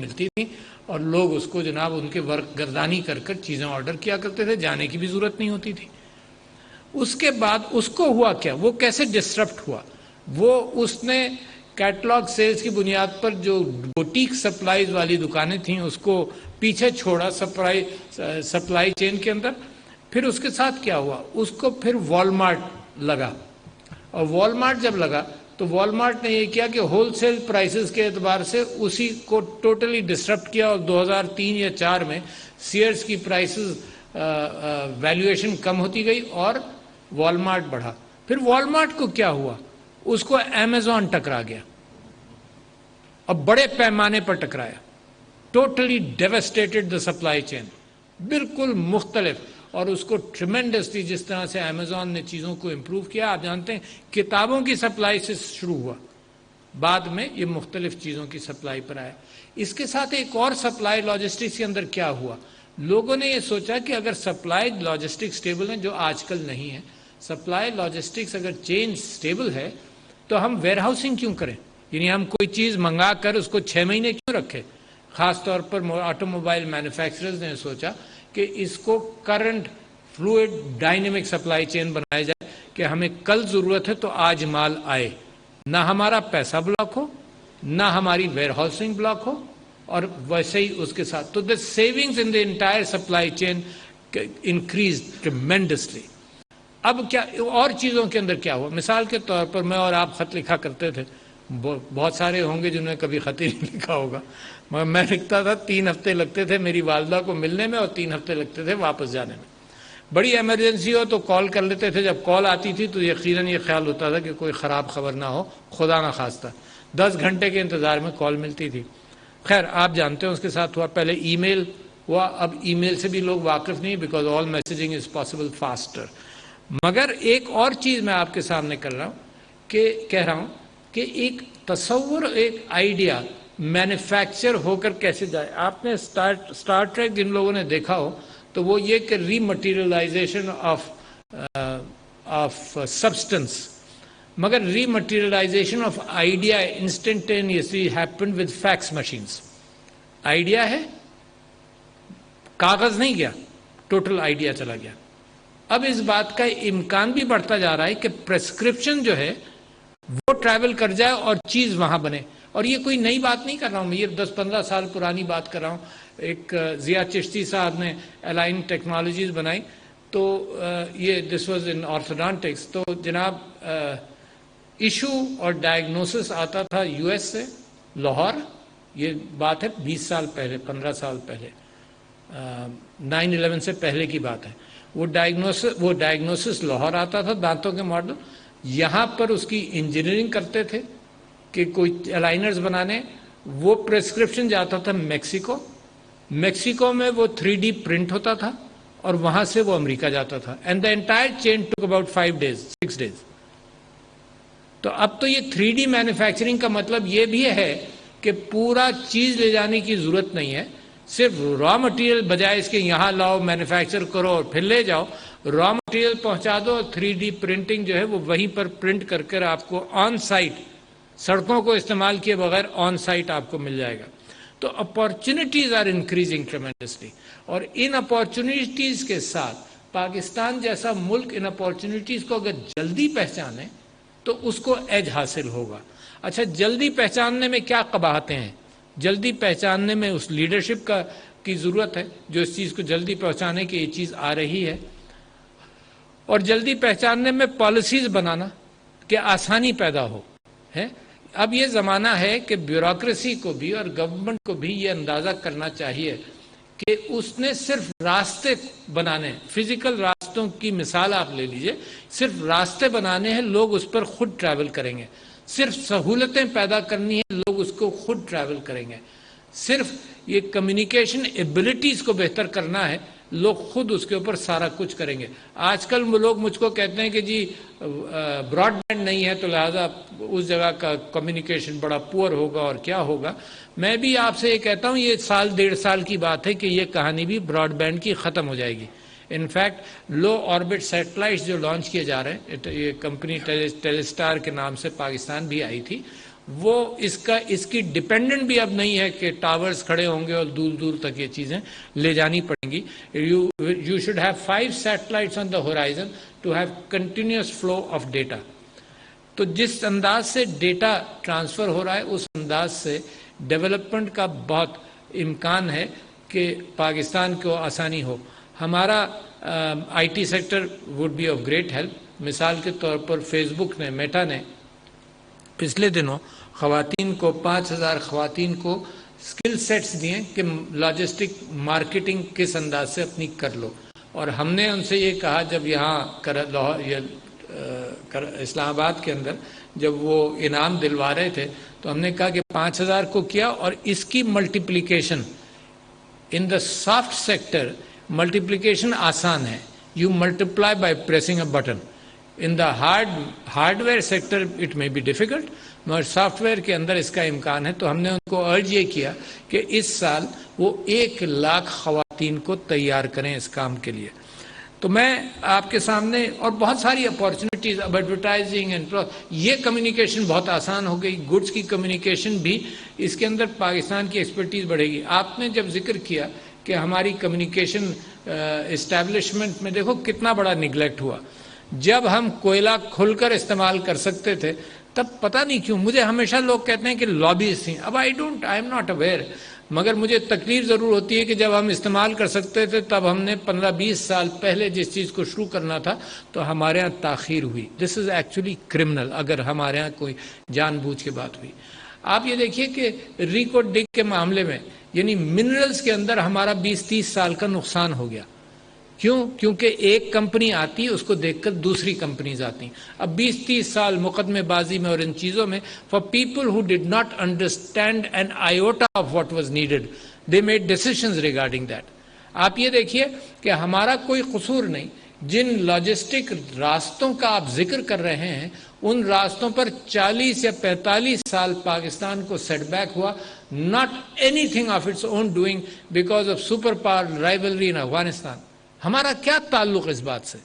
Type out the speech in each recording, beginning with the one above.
ملتی تھی اور لوگ اس کو جناب ان کے ورک گردانی کر کر چیزیں آرڈر کیا کرتے تھے، جانے کی بھی ضرورت نہیں ہوتی تھی۔ اس کے بعد اس کو ہوا کیا، وہ کیسے ڈسٹرپٹ ہوا، وہ اس نے کیٹلاگ سیلز کی بنیاد پر جو بوٹیک سپلائیز والی دکانیں تھیں اس کو پیچھے چھوڑا سپلائی چین کے اندر۔ پھر اس کے ساتھ کیا ہوا، اس کو پھر والمارٹ لگا، اور والمارٹ جب لگا تو والمارٹ نے یہ کیا کہ ہول سیل پرائسز کے اعتبار سے اسی کو ٹوٹلی ڈسٹرپٹ کیا، اور 2003 یا 2004 میں سیئرز کی پرائسز ویلیویشن کم ہوتی گئی اور والمارٹ بڑھا۔ پھر والمارٹ کو کیا ہوا، اس کو امیزون ٹکرا گیا اور بڑے پیمانے پر ٹکرایا، totally devastated the supply chain, بالکل مختلف۔ اور اس کو ٹریمنڈسلی جس طرح سے امیزون نے چیزوں کو امپروو کیا، آپ جانتے ہیں کتابوں کی سپلائی سے شروع ہوا، بعد میں یہ مختلف چیزوں کی سپلائی پر آیا۔ اس کے ساتھ ایک اور سپلائی لاجسٹکس کے اندر کیا ہوا، لوگوں نے یہ سوچا کہ اگر سپلائی لاجسٹکس سٹیبل ہیں، جو آج کل نہیں ہے، سپلائی لاجسٹکس اگر چین سٹیبل ہے تو ہم ویئر ہاؤسنگ کیوں کریں، یعنی ہم کوئی چیز منگا کر اس کو 6 مہینے کیوں رکھیں۔ خاص طور پر آٹو موبائل مینوفیکچررز نے سوچا کہ اس کو current fluid dynamic supply chain بنایا جائے کہ ہمیں کل ضرورت ہے تو آج مال آئے، نہ ہمارا پیسہ بلاک ہو، نہ ہماری ویئر ہاؤسنگ بلاک ہو، اور ویسے ہی اس کے ساتھ تو the savings in the entire supply chain increased tremendously۔ اب کیا اور چیزوں کے اندر کیا ہوا، مثال کے طور پر میں اور آپ خط لکھا کرتے تھے، بہت سارے ہوں گے جنہوں نے کبھی خط ہی نہیں لکھا ہوگا، مگر میں لکھتا تھا، 3 ہفتے لگتے تھے میری والدہ کو ملنے میں اور 3 ہفتے لگتے تھے واپس جانے میں۔ بڑی ایمرجنسی ہو تو کال کر لیتے تھے، جب کال آتی تھی تو یقیناً یہ خیال ہوتا تھا کہ کوئی خراب خبر نہ ہو، خدا نہ خواستہ 10 گھنٹے کے انتظار میں کال ملتی تھی۔ خیر آپ جانتے ہیں اس کے ساتھ ہوا، پہلے ای میل ہوا، اب ای میل سے بھی لوگ واقف نہیں، because all messaging is possible faster. مگر ایک اور چیز میں آپ کے سامنے کہہ رہا ہوں کہ ایک تصور، ایک آئیڈیا مینوفیکچر ہو کر کیسے جائے۔ آپ نے اسٹار ٹریک جن لوگوں نے دیکھا ہو تو وہ یہ کہ ری مٹیریلائزیشن آف سبسٹنس، مگر re materialization of idea instantaneously happened with fax machines. Idea ہے، کاغذ نہیں گیا، ٹوٹل آئیڈیا چلا گیا۔ اب اس بات کا امکان بھی بڑھتا جا رہا ہے کہ پریسکرپشن جو ہے وہ ٹریول کر جائے اور چیز وہاں بنے۔ اور یہ کوئی نئی بات نہیں کر رہا ہوں میں، یہ 10-15 سال پرانی بات کر رہا ہوں۔ ایک ضیاء چشتی صاحب نے الائن ٹیکنالوجیز بنائی، تو یہ دس واز ان آرتھوڈونٹکس، تو جناب ایشو اور ڈائگنوسس آتا تھا یو ایس سے، لاہور، یہ بات ہے 20 سال پہلے، 15 سال پہلے، 9/11 سے پہلے کی بات ہے۔ وہ ڈائگنوسس لاہور آتا تھا، دانتوں کے ماڈل، یہاں پر اس کی انجینئرنگ کرتے تھے کہ کوئی الائنرز بنانے، وہ پریسکرپشن جاتا تھا میکسیکو میں وہ 3D پرنٹ ہوتا تھا اور وہاں سے وہ امریکہ جاتا تھا، and the entire chain took about 5 days 6 days۔ تو اب تو یہ 3D مینوفیکچرنگ کا مطلب یہ بھی ہے کہ پورا چیز لے جانے کی ضرورت نہیں ہے، صرف را مٹیریل بجائے اس کے یہاں لاؤ، مینوفیکچر کرو اور پھر لے جاؤ، را مٹیریل پہنچا دو، اور 3D پرنٹنگ جو ہے وہ وہیں پر پرنٹ کر کر آپ کو آن سائٹ، سڑکوں کو استعمال کیے بغیر آن سائٹ آپ کو مل جائے گا۔ تو اپارچونیٹیز آر انکریزنگ ٹریمنڈسلی، اور ان اپارچونیٹیز کے ساتھ پاکستان جیسا ملک ان اپارچونیٹیز کو اگر جلدی پہچانے تو اس کو ایج حاصل ہوگا۔ اچھا، جلدی پہچاننے میں کیا قباحتیں ہیں؟ جلدی پہچاننے میں اس لیڈرشپ کی ضرورت ہے جو اس چیز کو جلدی پہنچانے کی یہ چیز آ رہی ہے، اور جلدی پہچاننے میں پالیسیز بنانا کہ آسانی پیدا ہو ہے۔ اب یہ زمانہ ہے کہ بیوروکریسی کو بھی اور گورنمنٹ کو بھی یہ اندازہ کرنا چاہیے کہ اس نے صرف راستے بنانے، فزیکل راستوں کی مثال آپ لے لیجئے، صرف راستے بنانے ہیں، لوگ اس پر خود ٹریول کریں گے، صرف سہولتیں پیدا کرنی ہے، لوگ اس کو خود ٹریول کریں گے، صرف یہ کمیونیکیشن ایبلٹیز کو بہتر کرنا ہے، لوگ خود اس کے اوپر سارا کچھ کریں گے۔ آج کل لوگ مجھ کو کہتے ہیں کہ جی براڈ بینڈ نہیں ہے تو لہذا اس جگہ کا کمیونیکیشن بڑا پور ہوگا اور کیا ہوگا۔ میں بھی آپ سے یہ کہتا ہوں، یہ 1.5 سال کی بات ہے کہ یہ کہانی بھی براڈ بینڈ کی ختم ہو جائے گی۔ انفیکٹ لو آربٹ سیٹلائٹس جو لانچ کیے جا رہے ہیں، یہ کمپنی ٹیلی اسٹار کے نام سے پاکستان بھی آئی تھی، وہ اس کی ڈیپینڈنٹ بھی اب نہیں ہے کہ ٹاورز کھڑے ہوں گے اور دور دور تک یہ چیزیں لے جانی پڑیں گی. You should have 5 satellites on the horizon to have continuous flow of data. تو جس انداز سے ڈیٹا ٹرانسفر ہو رہا ہے اس انداز سے ڈیولپمنٹ کا بہت امکان ہے کہ پاکستان کو آسانی ہو. ہمارا I T sector would be of great help. مثال کے طور پر فیس بک نے، میٹا نے پچھلے دنوں خواتین کو 5,000 خواتین کو اسکل سیٹس دیے کہ لاجسٹک مارکیٹنگ کس انداز سے اپنی کر لو. اور ہم نے ان سے یہ کہا جب یہاں اسلام آباد کے اندر جب وہ انعام دلوا رہے تھے تو ہم نے کہا کہ 5,000 کو کیا، اور اس کی ملٹیپلیکیشن ان دا سافٹ سیکٹر ملٹیپلیکیشن آسان ہے. You multiply by pressing a button. In the hard where sector it میں بی ڈیفیکلٹ، مگر سافٹ ویئر کے اندر اس کا امکان ہے. تو ہم نے ان کو ارج یہ کیا کہ اس سال وہ 1,00,000 خواتین کو تیار کریں اس کام کے لیے. تو میں آپ کے سامنے، اور بہت ساری اپارچونیٹیز، اب ایڈورٹائزنگ اینڈ یہ کمیونیکیشن بہت آسان ہو گئی. گڈس کی کمیونیکیشن بھی اس کے اندر پاکستان کی ایکسپرٹیز بڑھے گی. آپ نے جب ذکر کیا کہ ہماری کمیونیکیشن اسٹیبلشمنٹ میں دیکھو کتنا بڑا نگلیکٹ ہوا. جب ہم کوئلہ کھل کر استعمال کر سکتے تھے تب پتہ نہیں کیوں مجھے ہمیشہ لوگ کہتے ہیں کہ لابیز تھیں. اب آئی ایم ناٹ اویئر، مگر مجھے تکلیف ضرور ہوتی ہے کہ جب ہم استعمال کر سکتے تھے تب ہم نے 15-20 سال پہلے جس چیز کو شروع کرنا تھا تو ہمارے ہاں تاخیر ہوئی. دس از ایکچولی کرمنل اگر ہمارے ہاں کوئی جان بوجھ کے بات ہوئی. آپ یہ دیکھیے کہ ریکو ڈگ کے معاملے میں یعنی منرلز کے اندر ہمارا 20-30 سال کا نقصان ہو گیا. کیوں؟ کیونکہ ایک کمپنی آتی اس کو دیکھ کر دوسری کمپنیز آتی. اب 20-30 سال مقدمے بازی میں اور ان چیزوں میں for people who did not understand an iota of what was needed they made decisions regarding that. آپ یہ دیکھیے کہ ہمارا کوئی قصور نہیں. جن لاجسٹک راستوں کا آپ ذکر کر رہے ہیں ان راستوں پر 40 یا 45 سال پاکستان کو سیٹ بیک ہوا. Not anything of its own doing because of super power rivalry in Afghanistan. ہمارا کیا تعلق اس بات سے؟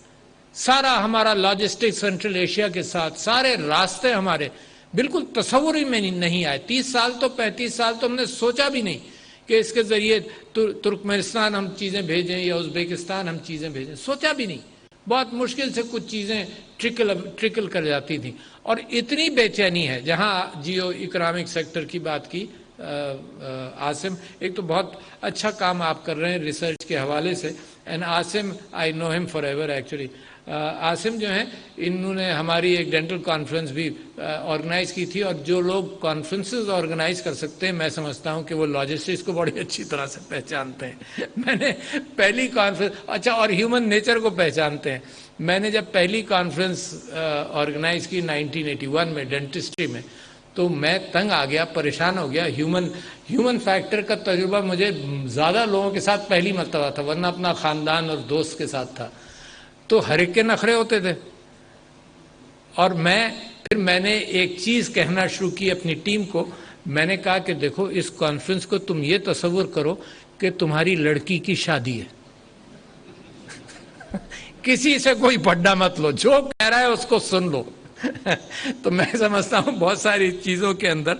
سارا ہمارا لاجسٹک سینٹرل ایشیا کے ساتھ سارے راستے ہمارے بالکل تصور ہی میں نہیں آئے. 30 سال تو 35 سال تو ہم نے سوچا بھی نہیں کہ اس کے ذریعے ترکمانستان ہم چیزیں بھیجیں یا ازبیکستان ہم چیزیں بھیجیں. سوچا بھی نہیں. بہت مشکل سے کچھ چیزیں ٹرکل کر جاتی تھیں. اور اتنی بے چینی ہے جہاں جیو اکنامک سیکٹر کی بات کی عاصم، ایک تو بہت اچھا کام آپ کر رہے ہیں ریسرچ کے حوالے سے. اینڈ عاصم آئی نو ہم فار ایور ایکچولی. عاصم جو ہیں انہوں نے ہماری ایک ڈینٹل کانفرنس بھی آرگنائز کی تھی. اور جو لوگ کانفرنسز آرگنائز کر سکتے ہیں میں سمجھتا ہوں کہ وہ لاجسٹکس کو بڑی اچھی طرح سے پہچانتے ہیں. میں نے پہلی کانفرنس اچھا اور ہیومن نیچر کو پہچانتے ہیں. میں نے جب پہلی کانفرنس آرگنائز کی 1981 میں ڈینٹسٹری میں تو میں تنگ آ گیا، پریشان ہو گیا. ہیومن فیکٹر کا تجربہ مجھے زیادہ لوگوں کے ساتھ پہلی مرتبہ تھا، ورنہ اپنا خاندان اور دوست کے ساتھ تھا. تو ہر ایک کے نخرے ہوتے تھے. اور پھر میں نے ایک چیز کہنا شروع کی اپنی ٹیم کو. میں نے کہا کہ دیکھو اس کانفرنس کو تم یہ تصور کرو کہ تمہاری لڑکی کی شادی ہے. کسی سے کوئی پڈا مت لو، جو کہہ رہا ہے اس کو سن لو. تو میں سمجھتا ہوں بہت ساری چیزوں کے اندر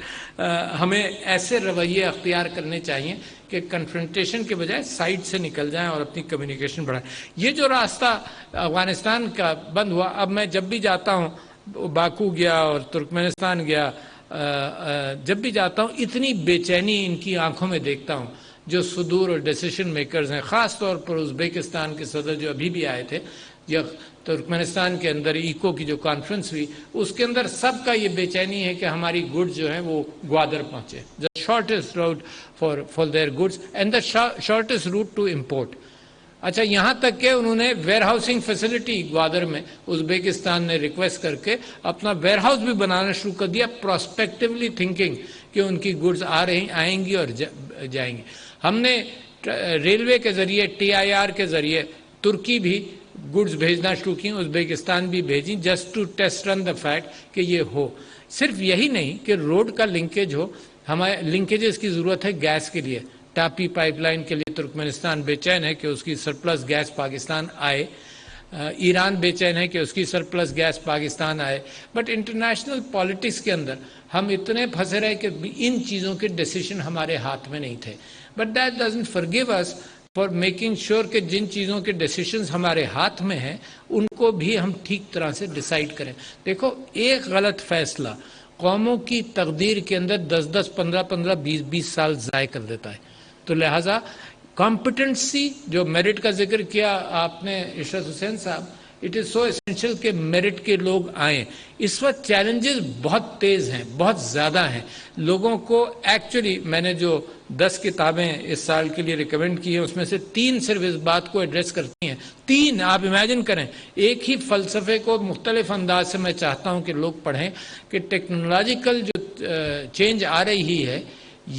ہمیں ایسے رویے اختیار کرنے چاہیے کہ کنفرنٹیشن کے بجائے سائڈ سے نکل جائیں اور اپنی کمیونیکیشن بڑھائیں. یہ جو راستہ افغانستان کا بند ہوا، اب میں جب بھی جاتا ہوں، باکو گیا اور ترکمانستان گیا، جب بھی جاتا ہوں اتنی بے چینی ان کی آنکھوں میں دیکھتا ہوں. جو صدور اور ڈیسیشن میکرز ہیں، خاص طور پر ازبیکستان کے صدر جو ابھی بھی آئے تھے، یا ترکمانستان کے اندر ایکو کی جو کانفرنس ہوئی اس کے اندر سب کا یہ بے چینی ہے کہ ہماری گڈز جو ہیں وہ گوادر پہنچے. The shortest route for their goods and the shortest route to import. اچھا یہاں تک کہ انہوں نے ویئر ہاؤسنگ فیسلٹی گوادر میں ازبیکستان نے ریکویسٹ کر کے اپنا ویئر ہاؤس بھی بنانا شروع کر دیا، پراسپیکٹیولی تھنکنگ کہ ان کی گڈز آئیں گی اور جائیں گی. ہم نے ریلوے کے ذریعے TIR کے ذریعے ترکی بھی گڈز بھیجنا شروع کی، ازبیکستان بھی بھیجیں، just to test run the fact کہ یہ ہو. صرف یہی نہیں کہ روڈ کا لنکیج ہو، ہمارے لنکیجز کی ضرورت ہے گیس کے لیے. ٹاپی پائپ لائن کے لیے ترکمانستان بے چین ہے کہ اس کی سرپلس گیس پاکستان آئے. ایران بے چین ہے کہ اس کی سرپلس گیس پاکستان آئے. بٹ انٹرنیشنل پالیٹکس کے اندر ہم اتنے پھنسے رہے کہ ان چیزوں کے ڈیسیشن ہمارے ہاتھ میں نہیں تھے. But that doesn't forgive us for making sure کہ جن چیزوں کے ڈیسیشنز ہمارے ہاتھ میں ہیں ان کو بھی ہم ٹھیک طرح سے ڈیسائیڈ کریں. دیکھو ایک غلط فیصلہ قوموں کی تقدیر کے اندر 10 15 15 20 سال ضائع کر دیتا ہے. تو لہٰذا کمپٹنسی جو میرٹ کا ذکر کیا آپ نے عشرت حسین صاحب, اٹ از سو اسینشل کہ میرٹ کے لوگ آئیں. اس وقت چیلنجز بہت تیز ہیں, بہت زیادہ ہیں. لوگوں کو ایکچولی میں نے جو 10 کتابیں اس سال کے لیے ریکمینڈ کی ہیں اس میں سے 3 صرف اس بات کو ایڈریس کرتی ہیں. 3 آپ امیجن کریں, ایک ہی فلسفے کو مختلف انداز سے میں چاہتا ہوں کہ لوگ پڑھیں کہ ٹیکنالوجیکل جو چینج آ رہی ہے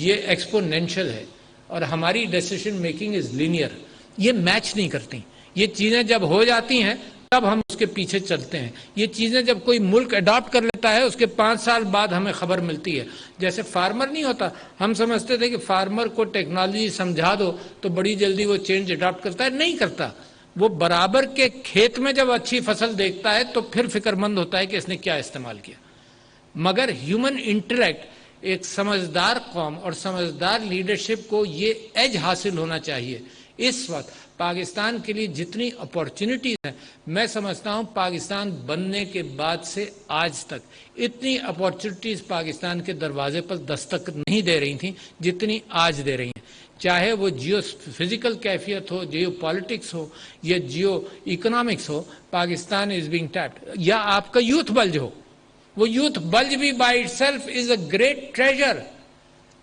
یہ ایکسپونینشل ہے اور ہماری ڈیسیشن میکنگ از لینئر. یہ میچ نہیں کرتی. یہ چیزیں جب ہو جاتی ہیں تب ہم اس کے پیچھے چلتے ہیں. یہ چیزیں جب کوئی ملک اڈاپٹ کر لیتا ہے اس کے 5 سال بعد ہمیں خبر ملتی ہے. جیسے فارمر نہیں ہوتا, ہم سمجھتے تھے کہ فارمر کو ٹیکنالوجی سمجھا دو تو بڑی جلدی وہ چینج اڈاپٹ کرتا ہے. نہیں کرتا. وہ برابر کے کھیت میں جب اچھی فصل دیکھتا ہے تو پھر فکر مند ہوتا ہے کہ اس نے کیا استعمال کیا. مگر ہیومن انٹلیکٹ, ایک سمجھدار قوم اور سمجھدار لیڈرشپ کو یہ ایج حاصل ہونا چاہیے. اس وقت پاکستان کے لیے جتنی اپارچونٹیز ہیں, میں سمجھتا ہوں پاکستان بننے کے بعد سے آج تک اتنی اپارچونٹیز پاکستان کے دروازے پر دستک نہیں دے رہی تھیں جتنی آج دے رہی ہیں. چاہے وہ جیو فزیکل کیفیت ہو, جیو پالیٹکس ہو یا جیو اکنامکس ہو, پاکستان از بینگ ٹیپڈ. یا آپ کا یوتھ بلج ہو, وہ یوتھ بلج بھی by itself is a great treasure.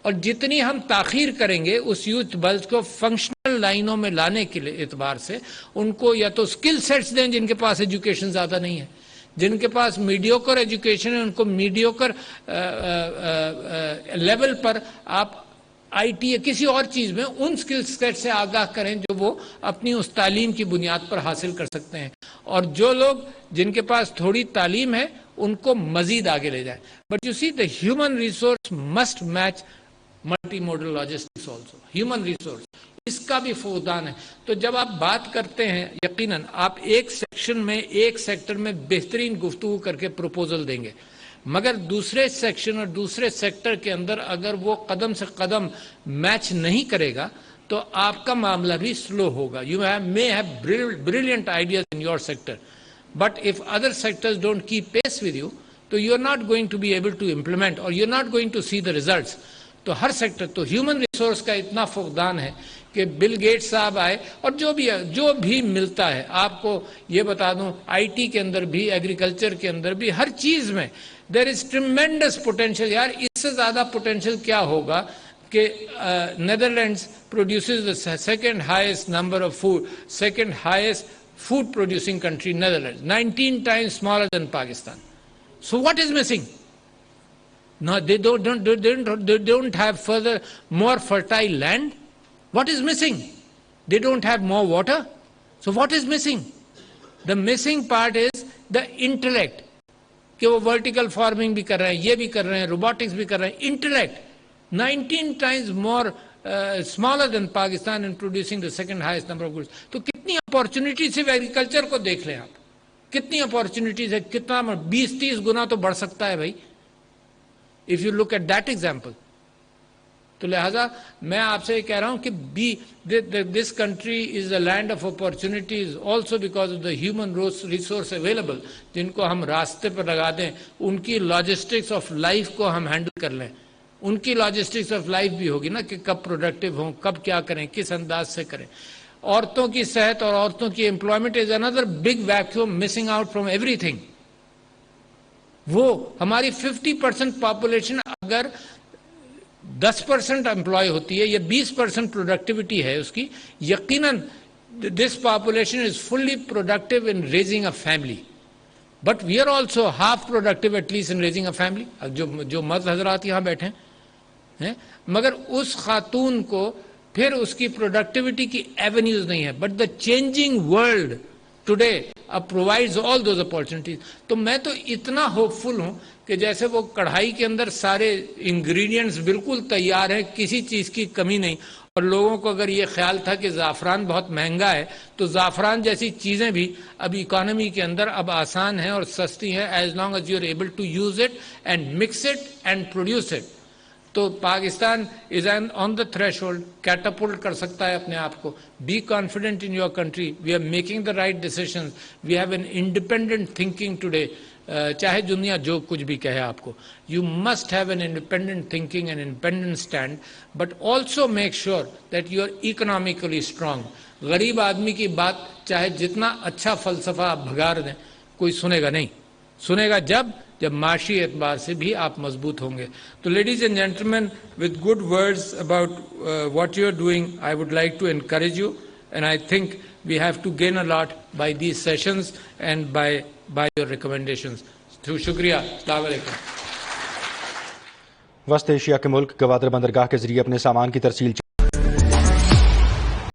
اور جتنی ہم تاخیر کریں گے اس یوتھ بلج کو فنکشنل لائنوں میں لانے کے اعتبار سے, ان کو یا تو اسکل سیٹس دیں جن کے پاس ایجوکیشن زیادہ نہیں ہے, جن کے پاس میڈیوکر ایجوکیشن ہے ان کو میڈیوکر لیول پر آپ آئی ٹی یا کسی اور چیز میں ان اسکل سیٹ سے آگاہ کریں جو وہ اپنی اس تعلیم کی بنیاد پر حاصل کر سکتے ہیں. اور جو لوگ جن کے پاس تھوڑی تعلیم ہے ان کو مزید آگے لے جائیں. But you see the human resource must match multi modal logistics also. Human resource اس کا بھی فقدان ہے. تو جب آپ بات کرتے ہیں یقیناً آپ ایک سیکشن میں ایک سیکٹر میں بہترین گفتگو کر کے پروپوزل دیں گے, مگر دوسرے سیکشن اور دوسرے سیکٹر کے اندر اگر وہ قدم سے قدم میچ نہیں کرے گا تو آپ کا معاملہ بھی سلو ہوگا. You may have brilliant ideas in your sector, but if other sectors don't keep pace with you, تو you're not going to be able to implement or you're not going to see the results. تو ہر sector, تو human resource کا اتنا فقدان ہے کہ Bill Gates صاحب آئے اور جو بھی ملتا ہے, آپ کو یہ بتا دوں آئی ٹی کے اندر بھی, ایگریکلچر کے اندر بھی, ہر چیز میں دیر از ٹریمینڈس پوٹینشیل. یار اس سے زیادہ پوٹینشیل کیا ہوگا کہ Netherlands produces the second highest number of food, second highest food producing country, Netherlands, 19 times smaller than Pakistan. So what is missing? No, they don't have further more fertile land. What is missing? They don't have more water. So what is missing? The missing part is the intellect. کہ وہ vertical farming بھی کر رہے ہیں, یہ بھی کر رہے ہیں, robotics بھی کر رہے ہیں. Intellect 19 times more smaller than Pakistan in producing the second highest number of goods. تو کتنی اپارچونیٹیز صرف ایگریکلچر کو دیکھ لیں آپ, کتنی اپارچونیٹیز ہے, کتنا 20-30 گنا تو بڑھ سکتا ہے بھائی if you look at that example. تو لہذا میں آپ سے یہ کہہ رہا ہوں کہ this country is a land of opportunities also because of the human resource available, جن کو ہم راستے پر لگا دیں, ان کی لاجسٹکس آف لائف کو ہم ہینڈل کر لیں. ان کی لاجسٹکس آف لائف بھی ہوگی نا کہ کب پروڈکٹیو ہوں, کب کیا کریں, کس انداز سے کریں. عورتوں کی صحت اور عورتوں کی employment is another big vacuum missing out from every thing. وہ ہماری 50% پاپولیشن اگر 10% امپلائی ہوتی ہے یا 20% پروڈکٹیوٹی ہے اس کی, یقیناً this population is fully productive in raising a family. But we are also half productive at least in raising a family. جو مرد حضرات یہاں بیٹھے ہیں, مگر اس خاتون کو پھر اس کی پروڈکٹیوٹی کی ایونیوز نہیں ہے. But the changing world today provides all those opportunities. تو میں تو اتنا ہوپ فل ہوں کہ جیسے وہ کڑھائی کے اندر سارے انگریڈینٹس بالکل تیار ہیں, کسی چیز کی کمی نہیں, اور لوگوں کو اگر یہ خیال تھا کہ زعفران بہت مہنگا ہے تو زعفران جیسی چیزیں بھی اب اکانومی کے اندر اب آسان ہیں اور سستی ہیں as long as you are able to use it and mix it and produce it. تو پاکستان از آن دا تھریش ہولڈ, کیٹاپلٹ کر سکتا ہے اپنے آپ کو. Be confident in your country, we are making the right decisions, we have an independent thinking today. چاہے دنیا جو کچھ بھی کہے آپ کو, you must have an independent thinking and independent stand, but also make sure that you are economically strong. غریب آدمی کی بات چاہے جتنا اچھا فلسفہ آپ بھگار دیں, کوئی سنے گا نہیں. سنے گا جب معاشی اعتبار سے بھی آپ مضبوط ہوں گے. تو ladies and gentleman, with good words about what you are doing, I would like to encourage you, and I think we have to gain a lot by these sessions and by your recommendations. تو شکریہ. السلام علیکم. وسط Asia کے ملک گوادر بندرگاہ کے ذریعے اپنے سامان کی ترسیل